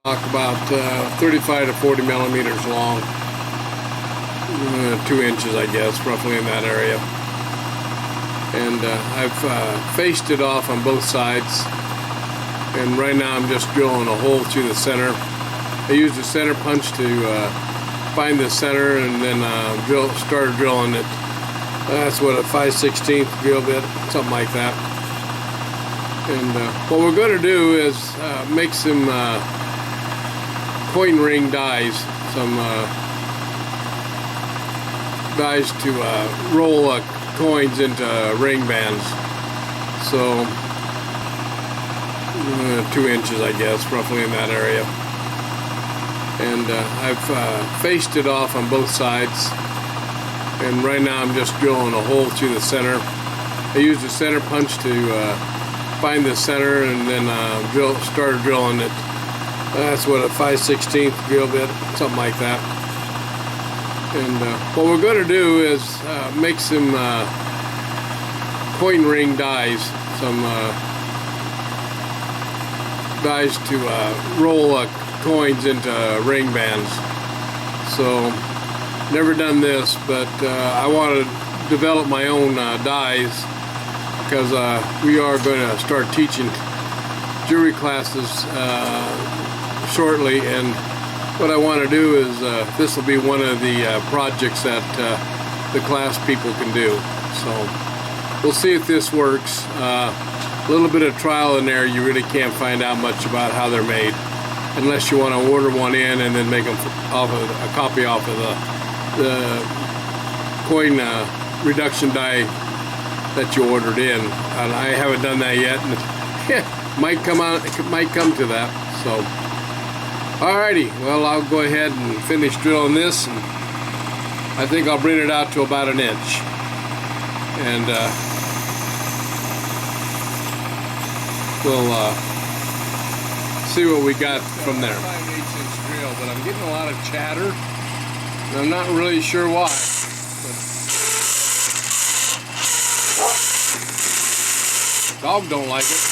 About 35 to 40 millimeters long, 2 inches, I guess, roughly in that area. And I've faced it off on both sides, and right now I'm just drilling a hole through the center. I used a center punch to find the center, and then started drilling it. That's what, a 5/16 drill bit, something like that. And what we're going to do is make some coin ring dies, some dies to roll coins into ring bands. So 2 inches, I guess, roughly in that area. And I've faced it off on both sides, and right now I'm just drilling a hole through the center. I used a center punch to find the center, and then started drilling it. That's what, a 5/16 drill bit, something like that. And what we're going to do is make some coin ring dies, some dies to roll coins into ring bands. So, never done this, but I want to develop my own dies, because we are going to start teaching jewelry classes shortly, and what I want to do is this will be one of the projects that the class people can do. So we'll see if this works. A little bit of trial in there, you really can't find out much about how they're made unless you want to order one in and then make them off of a copy off of the coin reduction die that you ordered in. And I haven't done that yet, and it might come to that. So alrighty, well, I'll go ahead and finish drilling this, and I think I'll bring it out to about 1 inch, and we'll see what we got from there. 5/8 inch drill, but I'm getting a lot of chatter, and I'm not really sure why. Dog don't like it.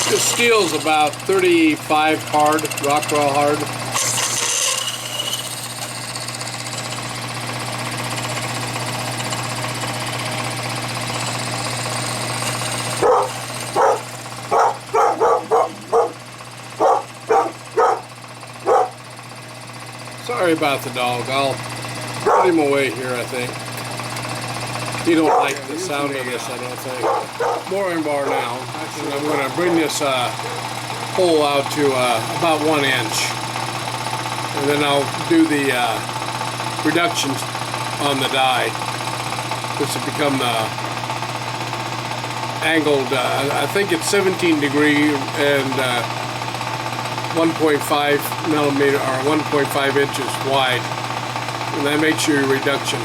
This steel's about 35 hard, Rockwell hard. Sorry about the dog. I'll put him away here, I think. He don't like the sound of this, I don't think. Mooring bar now. Actually, I'm going to bring this hole out to about 1 inch. And then I'll do the reductions on the die. This will become the angled, I think it's 17 degree and 1.5 millimeter or 1.5 inches wide. And that makes your reduction.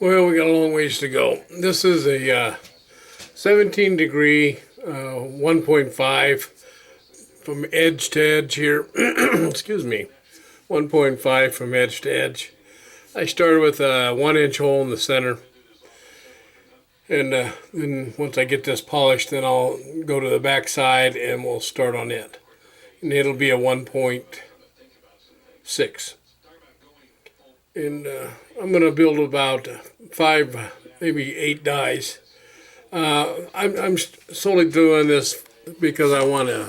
Well, we got a long ways to go. This is a 17 degree 1.5 from edge to edge here. Excuse me. 1.5 from edge to edge. I started with a 1-inch hole in the center. And then once I get this polished, then I'll go to the back side and we'll start on it. And it'll be a 1.6. And I'm going to build about 5, maybe 8 dies. I'm solely doing this because I want to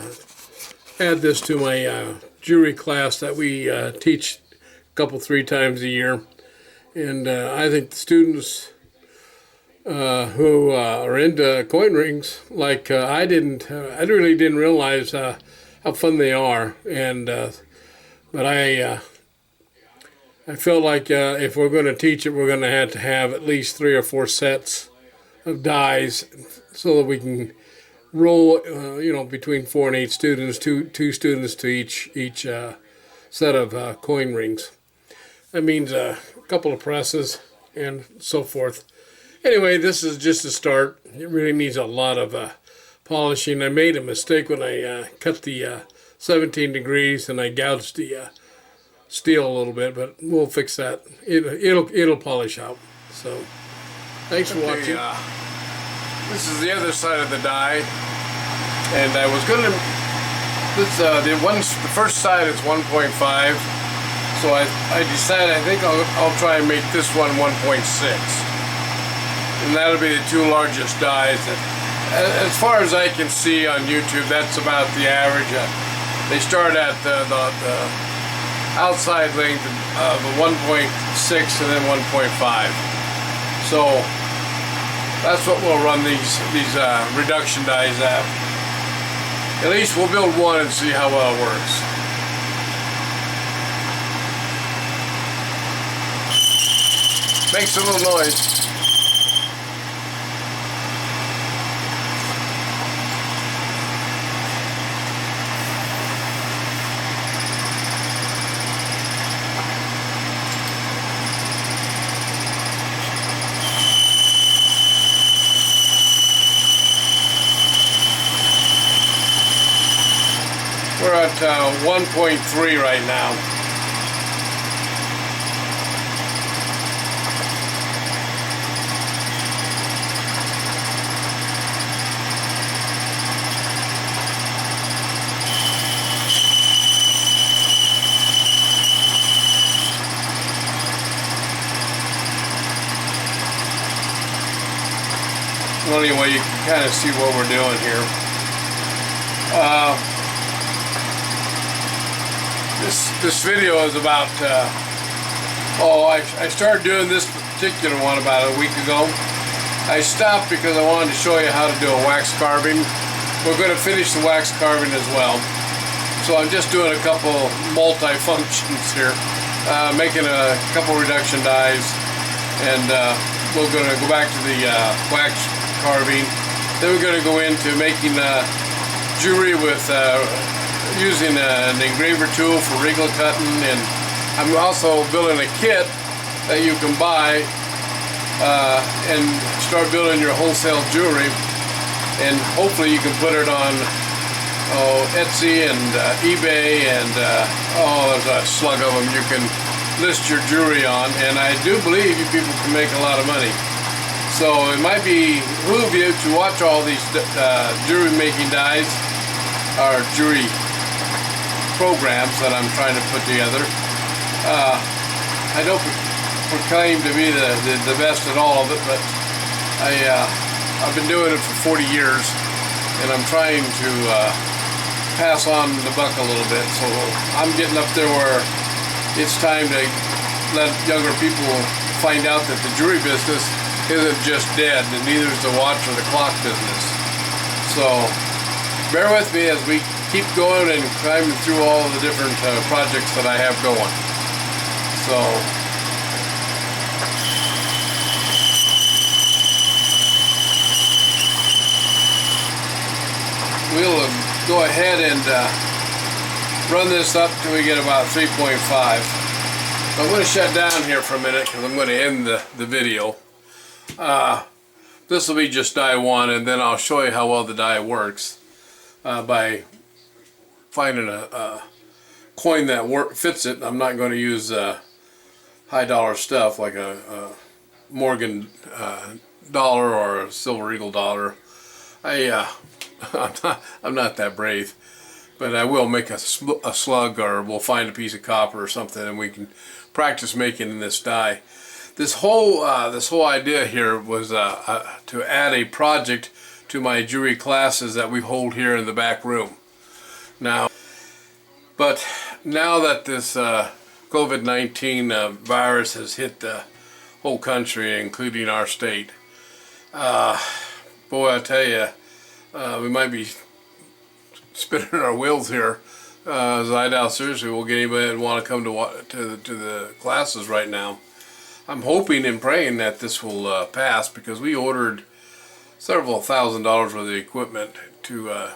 add this to my jewelry class that we teach a couple, 3 times a year. And I think the students who are into coin rings, like I really didn't realize how fun they are. And but I felt like if we're going to teach it, we're going to have at least 3 or 4 sets of dies, so that we can roll, between 4 and 8 students, two students to each set of coin rings. That means a couple of presses and so forth. Anyway, this is just a start. It really needs a lot of polishing. I made a mistake when I cut the 17 degrees and I gouged the steel a little bit, but we'll fix that. It'll polish out. So, thanks for watching. This is the other side of the die, and I was gonna. The first side is 1.5, so I decided I think I'll try and make this one 1.6. And that'll be the 2 largest dies. As far as I can see on YouTube, that's about the average. They start at the outside length of a 1.6 and then 1.5. So that's what we'll run these reduction dies at. At least we'll build one and see how well it works. Makes a little noise. We're at 1.3 right now. Well, anyway, you can kind of see what we're doing here. This video is about, I started doing this particular one about a week ago. I stopped because I wanted to show you how to do a wax carving. We're going to finish the wax carving as well. So I'm just doing a couple multi-functions here, making a couple reduction dies, and we're going to go back to the wax carving. Then we're going to go into making jewelry with using an engraver tool for wrinkle cutting, and I'm also building a kit that you can buy and start building your wholesale jewelry, and hopefully you can put it on Etsy and eBay, and there's a slug of them you can list your jewelry on, and I do believe you people can make a lot of money. So it might behoove you to watch all these jewelry making dies, or jewelry programs that I'm trying to put together. I don't proclaim to be the best at all of it, but I've been doing it for 40 years, and I'm trying to pass on the buck a little bit. So I'm getting up there where it's time to let younger people find out that the jewelry business isn't just dead, and neither is the watch or the clock business. So bear with me as we keep going and climbing through all the different projects that I have going. So we'll go ahead and run this up till we get about 3.5. I'm going to shut down here for a minute because I'm going to end the video. This will be just die one, and then I'll show you how well the die works by finding a coin that fits it. I'm not going to use high dollar stuff like a Morgan dollar or a Silver Eagle dollar. I'm not that brave, but I will make a slug, or we'll find a piece of copper or something, and we can practice making this die. This whole idea here was to add a project to my jewelry classes that we hold here in the back room. But now that this COVID-19 virus has hit the whole country, including our state, boy, I tell you, we might be spinning our wheels here. As I doubt seriously we'll get anybody that want to come to the classes right now. I'm hoping and praying that this will pass, because we ordered several $1,000s worth of equipment to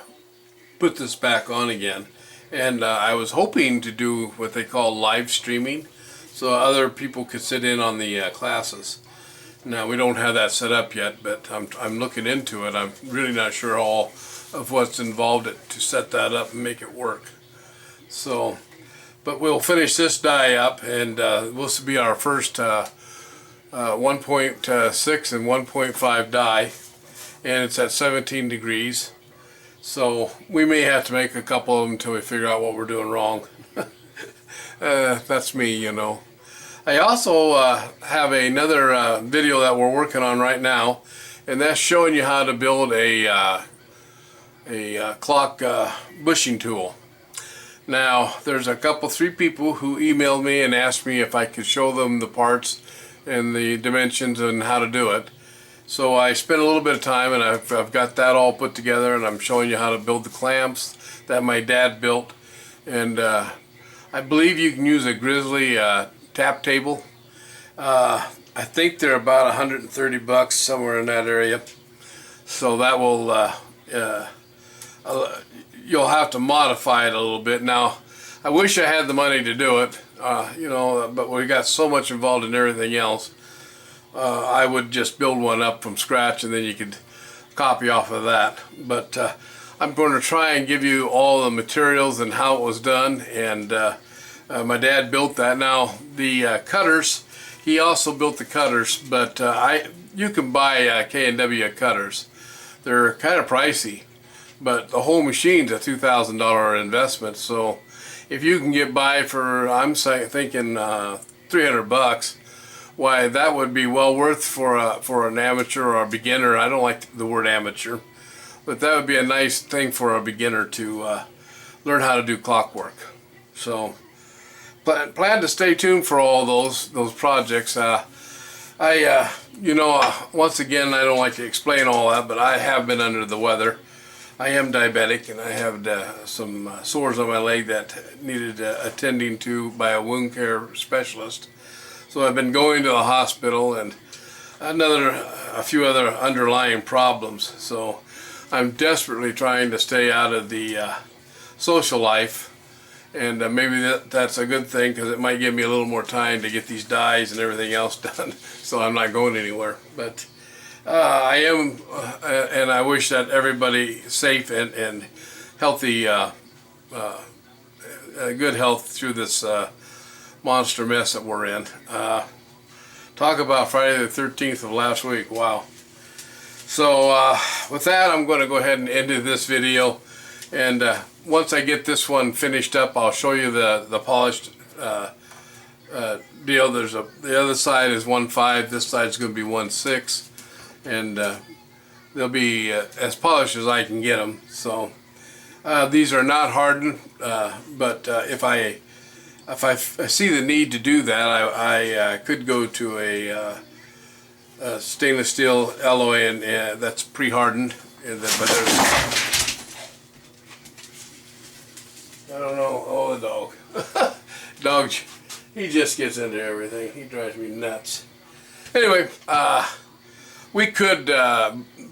put this back on again. And I was hoping to do what they call live streaming, so other people could sit in on the classes. Now, we don't have that set up yet, but I'm looking into it. I'm really not sure all of what's involved to set that up and make it work. So, but we'll finish this die up, and this will be our first 1.6 and 1.5 die, and it's at 17 degrees. So we may have to make a couple of them until we figure out what we're doing wrong. That's me, you know. I also have another video that we're working on right now, and that's showing you how to build a clock bushing tool. Now, there's three people who emailed me and asked me if I could show them the parts and the dimensions and how to do it. So I spent a little bit of time, and I've got that all put together, and I'm showing you how to build the clamps that my dad built. And I believe you can use a Grizzly tap table. I think they're about 130 bucks, somewhere in that area. So that will you'll have to modify it a little bit. Now, I wish I had the money to do it, you know, but we got so much involved in everything else. I would just build one up from scratch, and then you could copy off of that. But I'm going to try and give you all the materials and how it was done. And my dad built that. Now, the cutters, he also built the cutters, but you can buy K&W cutters. They're kind of pricey, but the whole machine's a $2,000 investment. So if you can get by for, I'm thinking 300 bucks, why, that would be well worth for an amateur or a beginner. I don't like the word amateur, but that would be a nice thing for a beginner to learn how to do clockwork. So plan to stay tuned for all those projects. You know, once again, I don't like to explain all that, but I have been under the weather. I am diabetic, and I have some sores on my leg that needed attending to by a wound care specialist. So I've been going to the hospital, and a few other underlying problems. So I'm desperately trying to stay out of the social life, and maybe that's a good thing, because it might give me a little more time to get these dies and everything else done, so I'm not going anywhere. But I am, and I wish that everybody safe and healthy, good health through this monster mess that we're in. Talk about Friday the 13th of last week. Wow. So with that, I'm going to go ahead and end this video, and once I get this one finished up, I'll show you the polished deal. The other side is 1.5, this side is going to be 1.6, and they'll be as polished as I can get them. So these are not hardened, but if I see the need to do that, I could go to a stainless steel alloy, and that's pre-hardened. But there's, I don't know. Oh, the dog. Dog, he just gets into everything. He drives me nuts. Anyway, we could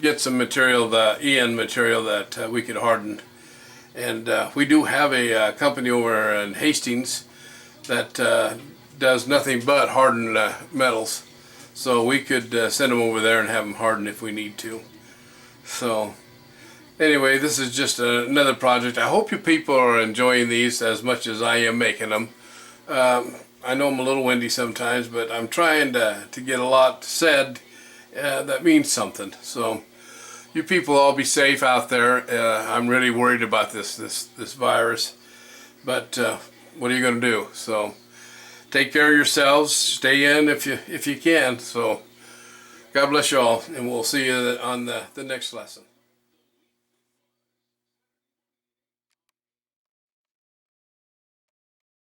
get some material, the EN material that we could harden, and we do have a company over in Hastings that does nothing but hardened metals. So we could send them over there and have them harden if we need to. So anyway, this is just another project. I hope you people are enjoying these as much as I am making them. I know I'm a little windy sometimes, but I'm trying to get a lot said that means something. So you people all be safe out there. I'm really worried about this virus, but what are you going to do? So take care of yourselves. Stay in if you can. So God bless you all, and we'll see you on the next lesson.